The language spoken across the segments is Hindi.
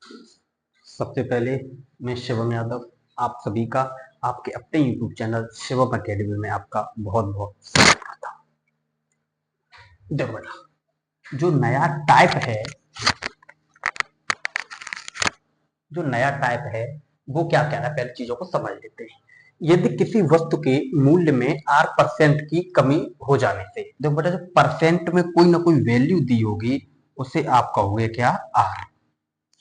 सबसे पहले मैं शिवम यादव आप सभी का आपके अपने YouTube चैनल शिवम अकेडमी में आपका बहुत बहुत स्वागत करता हूँ। देखो बेटा, जो नया टाइप है वो क्या कह रहा है, पहले चीजों को समझ लेते हैं। यदि किसी वस्तु के मूल्य में R% की कमी हो जाने से, देखो बेटा, जो परसेंट में कोई ना कोई वैल्यू दी होगी उसे आप कहोगे क्या, R।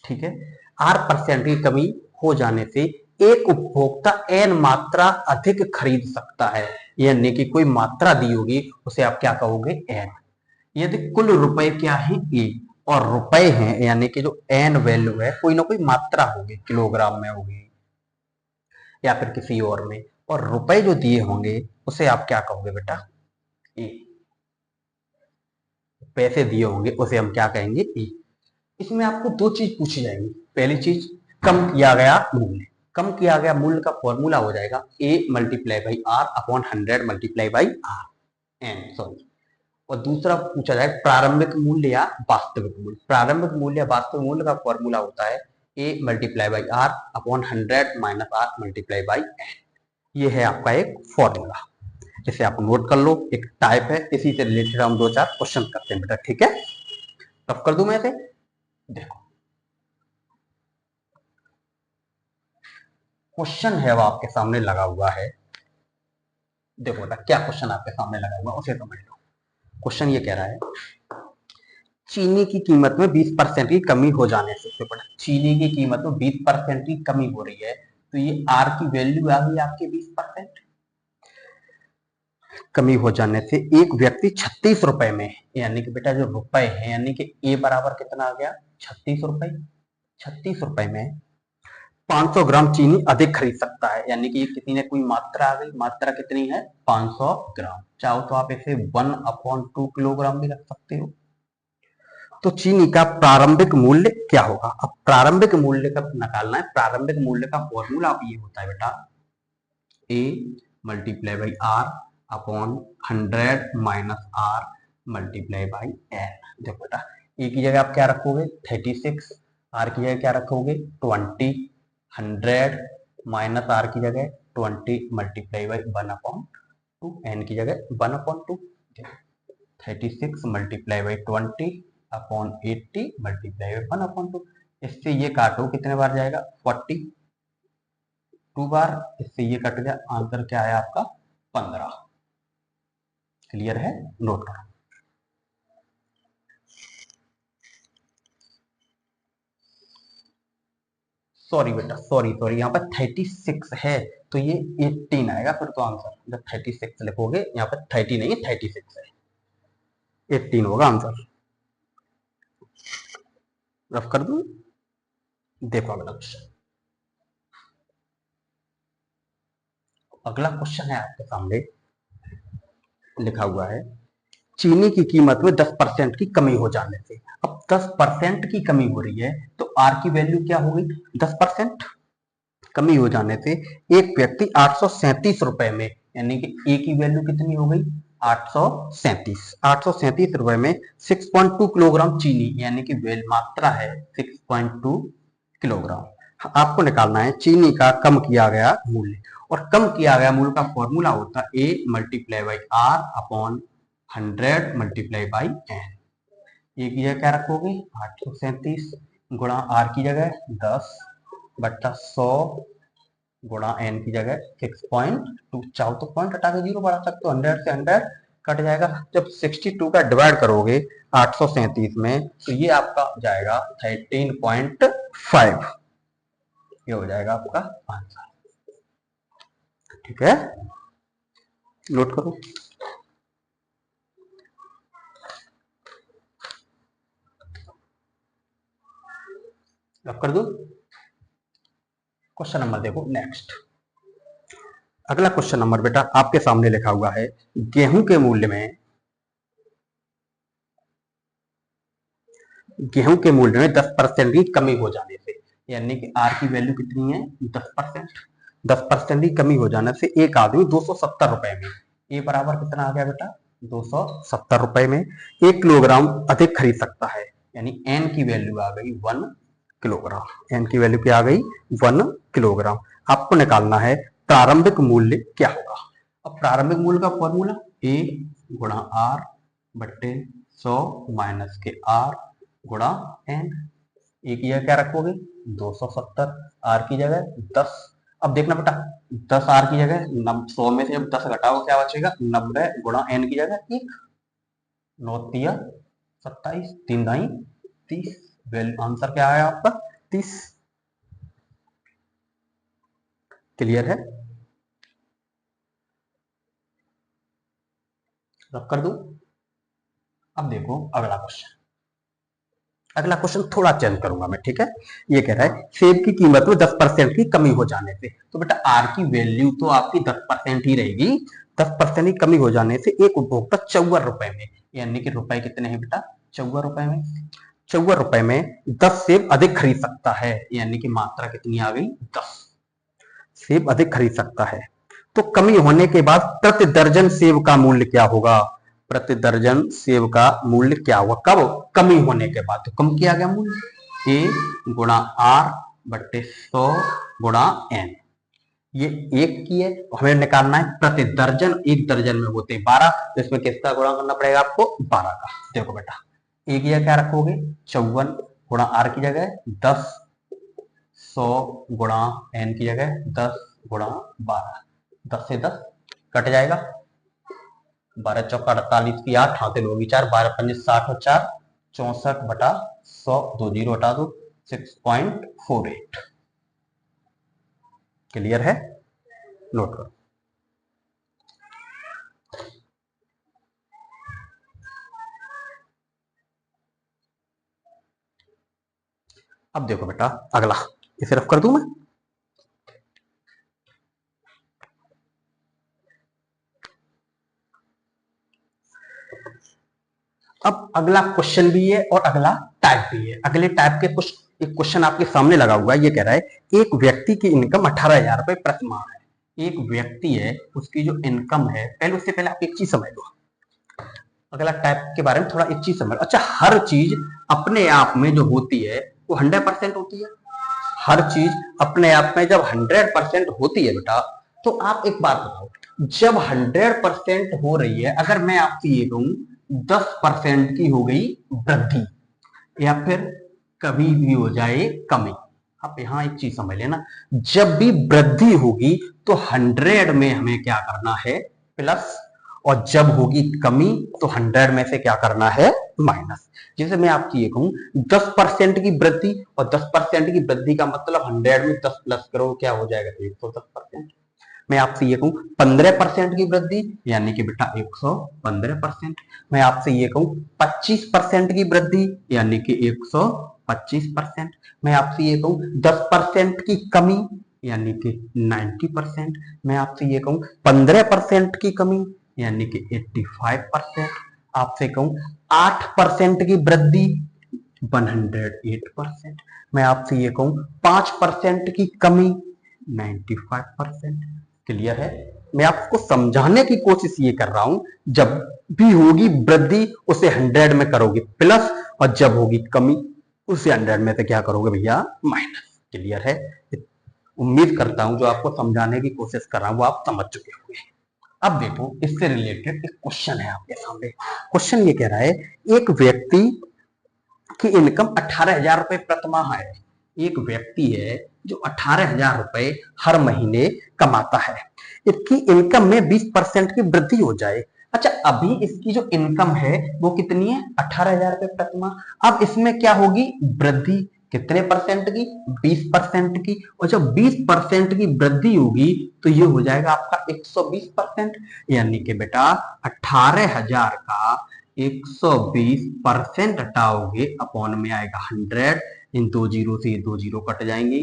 ठीक है, R% की कमी हो जाने से एक उपभोक्ता n मात्रा अधिक खरीद सकता है, यानी कि कोई मात्रा दी होगी उसे आप क्या कहोगे, n। यदि कुल रुपए क्या है, ए, और रुपए हैं यानी कि जो n वैल्यू है कोई ना कोई मात्रा होगी, किलोग्राम में होगी या फिर किसी और में, और रुपए जो दिए होंगे उसे आप क्या कहोगे बेटा, ए। पैसे दिए होंगे उसे हम क्या कहेंगे, ए। इसमें आपको दो चीज पूछी जाएगी। पहली चीज, कम किया गया मूल्य। कम किया गया मूल्य का फॉर्मूला हो जाएगा A multiply by R upon 100 multiply by R N, sorry. और दूसरा पूछा जाए प्रारंभिक मूल्य या वास्तविक मूल्य। प्रारंभिक मूल्य या वास्तविक मूल्य का फॉर्मूला होता है A multiply by R upon 100 minus R multiply by N. ये है आपका एक फॉर्मूला, इसे आप नोट कर लो, एक टाइप है। इसी से रिलेटेड हम दो चार क्वेश्चन करते हैं बेटा, ठीक है। तब कर दूं मैं इसे, देखो क्वेश्चन है वो आपके सामने लगा हुआ है। देखो बेटा, क्या क्वेश्चन आपके सामने लगा हुआ उसे समझ लो। क्वेश्चन ये कह रहा है, चीनी की कीमत में 20% की कमी हो जाने से, तो बेटा चीनी की कीमत में 20% की कमी हो रही है, तो ये आर की वैल्यू आ गई आपके 20%। कमी हो जाने से एक व्यक्ति 36 रुपए में, यानी कि बेटा जो रुपए है, यानी कि ए बराबर कितना आ गया, 36 रुपए। 36 रुपए में 500 ग्राम चीनी अधिक खरीद सकता है, यानी कि ये किसी ने कोई मात्रा आ गई। मात्रा कितनी है, 500 ग्राम। चाहो तो आप इसे 1/2 किलोग्राम भी रख सकते हो। तो चीनी का प्रारंभिक मूल्य क्या होगा। अब प्रारंभिक मूल्य का निकालना है। प्रारंभिक मूल्य का फॉर्मूला ये होता है बेटा, A multiply by R upon 100 minus R multiply by N. देखो बेटा, ए की जगह आप क्या रखोगे, 36। आर की जगह क्या रखोगे, 20। 100 माइनस आर की जगह 20 मल्टीप्लाई बाई 1/2, एन की जगह 1/2। 36 multiply by 20 upon 80 multiply by 1/2। इससे ये काटो, कितने बार जाएगा, 40 2 बार। इससे ये कट गया, आंसर क्या है आपका, 15। क्लियर है, नोट करो। सॉरी बेटा, सॉरी सॉरी, यहाँ पर 36 है तो ये 18 आएगा फिर तो आंसर। जब 36 लिखोगे, यहाँ पर 30 नहीं है, 36 है, 18 होगा आंसर। रफ कर दूं, देखो अगला क्वेश्चन। अगला क्वेश्चन है आपके सामने, लिखा हुआ है, चीनी की कीमत में 10% की कमी हो जाने से। अब 10% की कमी हो रही है तो आर की वैल्यू क्या होगी, 10%। कमी हो जाने से एक व्यक्ति 837 रुपए में, यानी कि ए की वैल्यू कितनी हो गई, 837 रुपए में 6.2 किलोग्राम चीनी, यानी कि मात्रा है 6.2 किलोग्राम आपको निकालना है। चीनी का कम किया गया मूल्य, और कम किया गया मूल्य का फॉर्मूला होता है A multiply by R upon 100 multiply by N. A की जगह क्या रखोगे, 837 गुणा आर की जगह 10/100 गुणा एन की जगह 6.2। चाहो तो पॉइंट हटा के 0 बढ़ा सकते हो, 100 से 100 कट जाएगा। जब 62 का डिवाइड करोगे 837 में तो ये आपका जाएगा 13.5। ये हो जाएगा आपका आंसर, ठीक है, नोट करो। अब कर दो क्वेश्चन नंबर, देखो नेक्स्ट। अगला क्वेश्चन नंबर बेटा आपके सामने लिखा हुआ है, गेहूं के मूल्य में 10% की कमी हो जाने से, यानी कि आर की वैल्यू कितनी है, 10%। 10% की कमी हो जाने से एक आदमी 270 रुपए में, ए बराबर कितना आ गया बेटा, 270 रुपए में 1 किलोग्राम अधिक खरीद सकता है, यानी एन की वैल्यू आ गई 1 किलोग्राम। एन की वैल्यू क्या आ गई 1 किलोग्राम। आपको निकालना है प्रारंभिक मूल्य क्या होगा। अब प्रारंभिक मूल्य का फॉर्मूला ए गुणा आर बट्टे 100 माइनस के आर गुणा एन। ए की जगह क्या रखोगे 270, आर की जगह 10। अब देखना बेटा 10 आर की जगह 100 में से जब 10 घटाओ क्या बचेगा 90 गुणा एन की जगह 1। 9 तिया 27, 3 दाई 30। वैल्यू आंसर क्या आया आपका 30। क्लियर है, रख कर दूं। अब देखो अगला क्वेश्चन। अगला क्वेश्चन थोड़ा चेंज करूंगा मैं, ठीक है। ये कह रहा है सेब की कीमत में 10% की कमी हो जाने से, तो बेटा आर की वैल्यू तो आपकी 10% ही रहेगी। 10% की कमी हो जाने से एक उपभोक्ता 54 रुपए में, यानी कि रुपए कितने हैं बेटा 54 रुपए में, 54 रुपए में 10 सेब अधिक खरीद सकता है, यानी कि मात्रा कितनी आ गई 10 सेब अधिक खरीद सकता है। तो कमी होने के बाद प्रति दर्जन सेब का मूल्य क्या होगा। प्रति दर्जन सेब का मूल्य क्या होगा कब कमी होने के बाद। तो कम किया गया मूल्य ए गुणा आर बट्टे 100 गुणा एन। ये एक की है, हमें निकालना है प्रति दर्जन। एक दर्जन में होते 12, तो इसमें किसका गुणा करना पड़ेगा आपको 12 का। देखो बेटा एक की जगह क्या रखोगे 54 गुणा आर की जगह 10, 100 गुणा एन की जगह 10 गुणा 12। 10 से 10 कट जाएगा, 12 चौका 48 की 8 हाथे होगी 4, 12 पंजे 60 और 4 64 बटा 100, 2 जीरो हटा दो 6.48। क्लियर है, नोट करो। अब देखो बेटा अगला, इसे रफ कर दूं मैं। अब अगला क्वेश्चन भी है और अगला टाइप भी है। अगले टाइप के कुछ एक क्वेश्चन आपके सामने लगा हुआ है। ये कह रहा है एक व्यक्ति की इनकम 18,000 रुपए प्रति माह है। एक व्यक्ति है उसकी जो इनकम है, पहले उससे पहले आप एक चीज समझ लो। अगला टाइप के बारे में थोड़ा एक चीज समझ। अच्छा हर चीज अपने आप में जो होती है वो 100% होती है। हर चीज अपने आप में जब 100% होती है बेटा, तो आप एक बात बताओ, जब 100% हो रही है, अगर मैं आपसे ये कहूं 10% की हो गई वृद्धि या फिर कभी भी हो जाए कमी, आप यहां एक चीज समझ लेना, जब भी वृद्धि होगी तो 100 में हमें क्या करना है प्लस, और जब होगी कमी तो 100 में से क्या करना है माइनस। जैसे मैं आपकी ये कहूं 10% की वृद्धि, और 10% की वृद्धि का मतलब 100 में 10 प्लस करो क्या हो जाएगा 110%। मैं आपसे ये कहूं 15% की वृद्धि, यानी कि बेटा 115%। मैं आपसे ये कहूं 25% की वृद्धि, यानी कि 125%। मैं आपसे ये कहूं 10% की कमी, यानी कि 90%। मैं आपसे ये कहूं 15% की कमी, यानी कि 85%। आपसे कहूं 8% की वृद्धि 108%। मैं आपसे ये कहूं 5% की कमी 95%। क्लियर है, मैं आपको समझाने की कोशिश ये कर रहा हूं, जब भी होगी वृद्धि उसे 100 में करोगे प्लस, और जब होगी कमी उसे 100 में से क्या करोगे भैया माइनस। क्लियर है, उम्मीद करता हूं जो आपको समझाने की कोशिश कर रहा हूं वो आप समझ चुके होंगे। अब देखो इससे रिलेटेड एक क्वेश्चन है आपके सामने। क्वेश्चन ये कह रहा है एक व्यक्ति की इनकम 18,000 रुपए प्रति माह है। एक व्यक्ति है जो 18,000 रुपए हर महीने कमाता है, इसकी इनकम में 20% की वृद्धि हो जाए। अच्छा अभी इसकी जो इनकम है वो कितनी है 18,000 रुपए प्रति माह। अब इसमें क्या होगी वृद्धि, कितने परसेंट की 20% की, और जब 20% की वृद्धि होगी तो ये हो जाएगा आपका 120%। यानी कि बेटा 18,000 का 120% हटाओगे अपॉन में आएगा 100, इन दो जीरो से ये दो जीरो कट जाएंगे,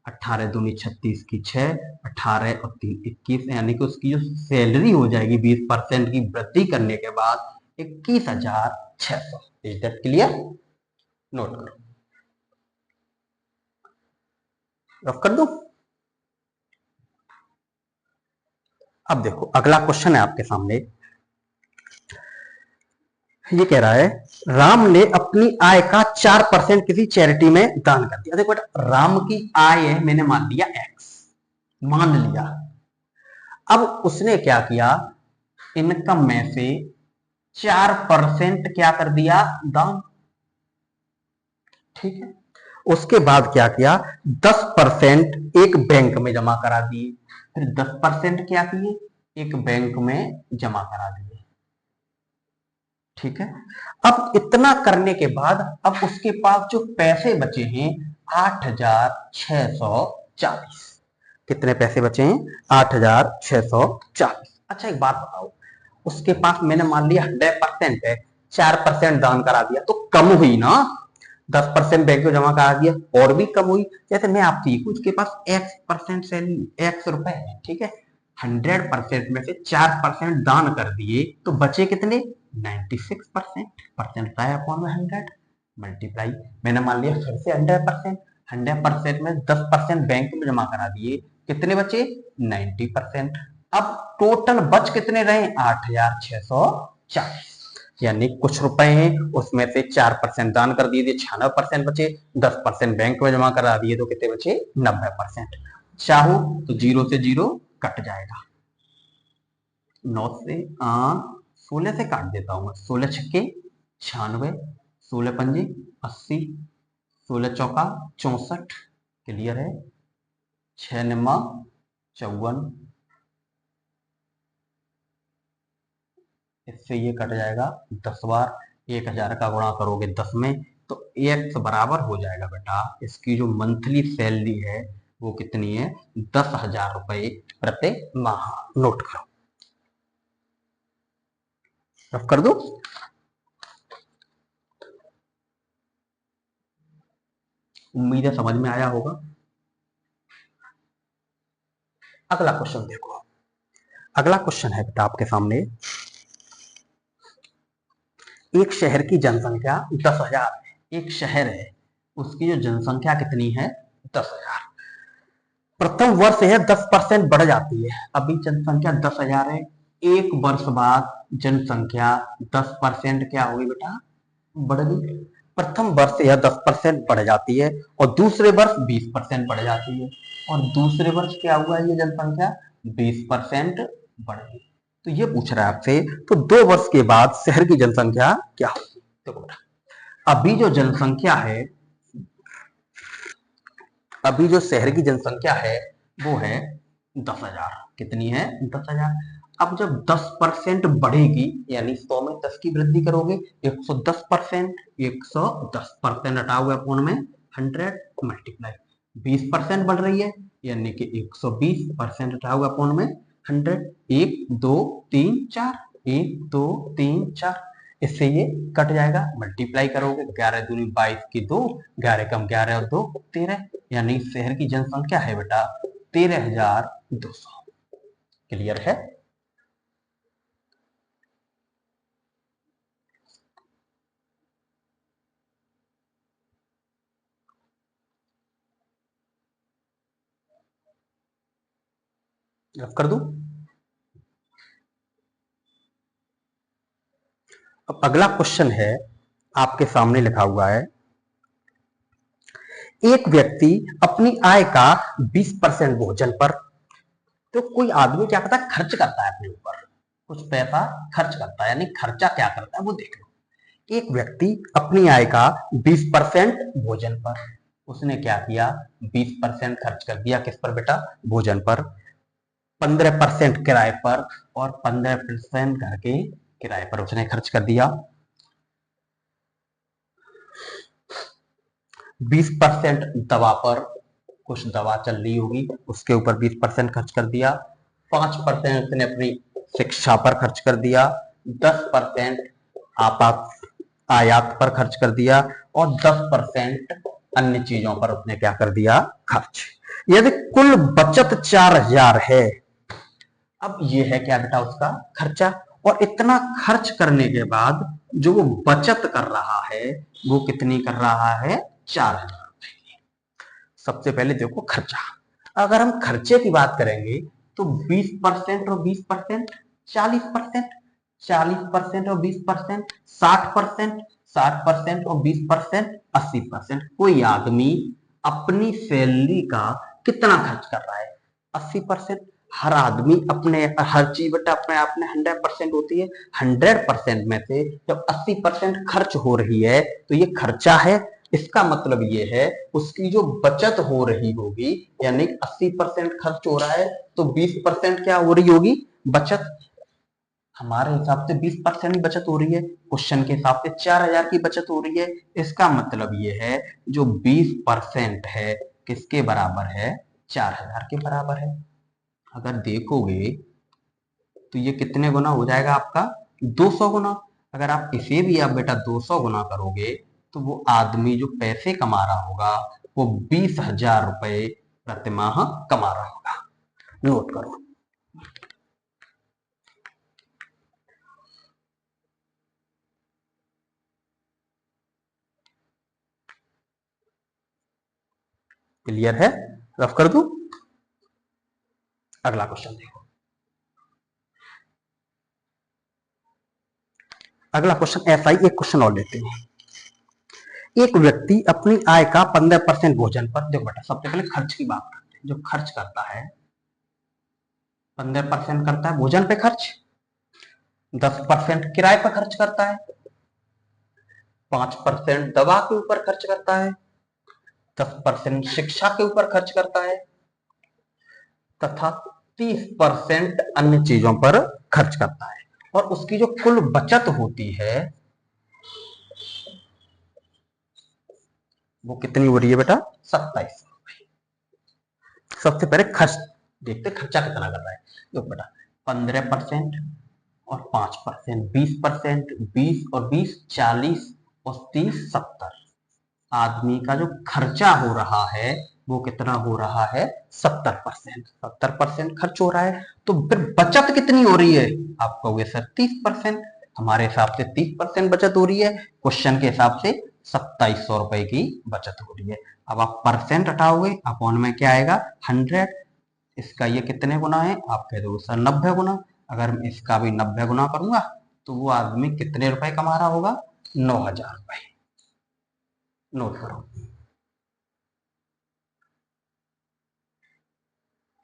18 दूनी 36 की 6, 18 और 3 21, यानी कि उसकी जो सैलरी हो जाएगी 20% की वृद्धि करने के बाद 21,600। इज दैट क्लियर, नोट करो, रफ कर दो। अब देखो अगला क्वेश्चन है आपके सामने। ये कह रहा है राम ने अपनी आय का 4% किसी चैरिटी में दान कर दिया। देखो बेटा, राम की आय है, मैंने मान लिया एक्स, मान लिया। अब उसने क्या किया, इनकम में से 4% क्या कर दिया, दान। ठीक है, उसके बाद क्या किया, 10% एक बैंक में जमा करा दिए, फिर 10% क्या किए, एक बैंक में जमा करा दिए। ठीक है, अब इतना करने के बाद अब उसके पास जो पैसे बचे हैं 8,640। कितने पैसे बचे हैं, 8,640। अच्छा एक बात बताओ, उसके पास मैंने मान लिया 100% है, 4% दान करा दिया तो कम हुई ना, 10% बैंक में जमा करा दिया और भी कम हुई। जैसे मैं आपसे ये उसके पास x% सैलरी, x रुपए है, ठीक है, 100% में से 4% दान कर दिए तो बचे कितने, 96%। परसेंट का अपॉन में 100 मल्टीप्लाई, मैंने मान लिया फिर से 100%, 100% में 10% बैंक में जमा करा दिए, कितने बचे, 90%। अब टोटल बच कितने रहे, 8,640। यानी कुछ रुपए हैं, उसमें से 4% दान कर दिए थे, 96% बचे, 10% बैंक में जमा करा दिए तो कितने बचे, 90%। चाहो तो 0 से 0 कट जाएगा, 9 से 16 से काट देता हूँ, 16 छक्के 96, 16 पंजे 80, 16 चौका 64। क्लियर है, 6 निम्मा 54, इससे ये कट जाएगा 10 बार, 1000 का गुणा करोगे 10 में तो एक्स बराबर हो जाएगा बेटा, इसकी जो मंथली सैलरी है वो कितनी है, 10,000 रुपए प्रति माह। नोट करो, रफ कर दो। उम्मीद है समझ में आया होगा। अगला क्वेश्चन देखो, अगला क्वेश्चन है बेटा आपके सामने, एक शहर की जनसंख्या 10,000 है, एक शहर है उसकी जो जनसंख्या कितनी है, 10,000। प्रथम वर्ष है 10% बढ़ जाती है, अभी जनसंख्या 10,000 है, एक वर्ष बाद जनसंख्या 10% क्या होगी बेटा, बढ़ गई। प्रथम वर्ष यह 10% बढ़ जाती है और दूसरे वर्ष 20% बढ़ जाती है, और दूसरे वर्ष क्या हुआ, ये जनसंख्या 20% बढ़ गई। तो ये पूछ रहा है आपसे, तो 2 वर्ष के बाद शहर की जनसंख्या क्या होगी। देखो बेटा, अभी जो जनसंख्या है, अभी जो शहर की जनसंख्या है वो है 10,000। कितनी है, 10,000। अब जब 10% बढ़ेगी, यानी 100 में 10 की वृद्धि करोगे, 110%, 110% हटा हुआ अपॉन में 100 मल्टीप्लाई, 20% बढ़ रही है यानी कि 120% हटा हुआ अपॉन में 100, 1 2 3 4, 1 2 3 4, इससे ये कट जाएगा, मल्टीप्लाई करोगे 11 दूनी 22 की 2, 11 कम 11 और 2 13, यानी शहर की जनसंख्या है बेटा 13,200। क्लियर है, रफ कर दूं। अब अगला क्वेश्चन है आपके सामने लिखा हुआ है, एक व्यक्ति अपनी आय का 20% भोजन पर, तो कोई आदमी क्या करता है, खर्च करता है अपने ऊपर, कुछ पैसा खर्च करता है, यानी खर्चा क्या करता है वो देख लो। एक व्यक्ति अपनी आय का 20% भोजन पर, उसने क्या किया, 20% खर्च कर दिया किस पर बेटा, भोजन पर, 15% किराए पर और 15% घर के किराए पर उसने खर्च कर दिया, 20% दवा पर, कुछ दवा चल रही होगी उसके ऊपर 20% खर्च कर दिया, 5% उसने अपनी शिक्षा पर खर्च कर दिया, 10% आपात आयात पर खर्च कर दिया और 10% अन्य चीजों पर उसने क्या कर दिया, खर्च। यदि कुल बचत 4,000 है, अब ये है क्या बेटा उसका खर्चा, और इतना खर्च करने के बाद जो वो बचत कर रहा है वो कितनी कर रहा है, 4,000। सबसे पहले देखो खर्चा, अगर हम खर्चे की बात करेंगे तो 20% और 20% 40%, 40% और 20% 60%, 60% और 20% 80%। कोई आदमी अपनी सैलरी का कितना खर्च कर रहा है? 80%। हर आदमी अपने हर चीज बेटा अपने आप में 100% होती है। 100% में से जब 80% खर्च हो रही है तो ये खर्चा है। इसका मतलब ये है उसकी जो बचत हो रही होगी, यानी 80% खर्च हो रहा है तो 20% क्या हो रही होगी? बचत। हमारे हिसाब से 20% ही बचत हो रही है, क्वेश्चन के हिसाब से 4000 की बचत हो रही है। इसका मतलब ये है जो 20% है किसके बराबर है? 4000 के बराबर है। अगर देखोगे तो ये कितने गुना हो जाएगा आपका? 200 गुना। अगर आप इसे भी आप बेटा 200 गुना करोगे तो वो आदमी जो पैसे कमा रहा होगा वो 20,000 रुपए प्रतिमाह कमा रहा होगा। नोट करो। क्लियर है? रफ कर दूं? अगला क्वेश्चन देखो। अगला क्वेश्चन ऐसा ही एक क्वेश्चन और लेते हैं। एक व्यक्ति अपनी आय का 15% भोजन पर, देखो बेटा सबसे पहले खर्च की बात करते हैं। जो खर्च करता है 15% करता है भोजन पे खर्च, 10% किराए पर खर्च करता है, 5% दवा के ऊपर खर्च करता है, 10% शिक्षा के ऊपर खर्च करता है तथा 30% अन्य चीजों पर खर्च करता है। और उसकी जो कुल बचत होती है वो कितनी हो रही है बेटा? 27। सबसे पहले खर्च देखते, खर्चा कितना कर रहा है। देखो बेटा 15% और 5%, 20%, 20 और 20 40 और 30 70। आदमी का जो खर्चा हो रहा है वो कितना हो रहा है? 70%। 70% खर्च हो रहा है तो फिर बचत कितनी हो रही है? आप कहोगे सर 30%। हमारे हिसाब से 30% बचत हो रही है, क्वेश्चन के हिसाब से 2700 रुपए की बचत हो रही है। अब आप परसेंट हटाओगे, अपॉन में क्या आएगा? 100। इसका ये कितने गुना है? आप कह दोगे सर 90 गुना। अगर मैं इसका भी 90 गुना करूंगा तो वो आदमी कितने रुपए कमा रहा होगा? 9,000 रुपए। नोट करो।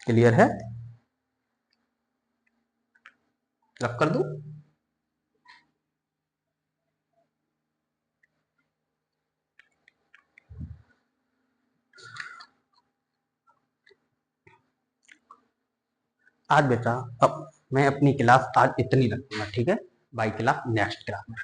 क्लियर है? रख कर दूं? आज बेटा अब मैं अपनी क्लास आज इतनी रखूंगा, ठीक है? बाई क्लास नेक्स्ट क्लास में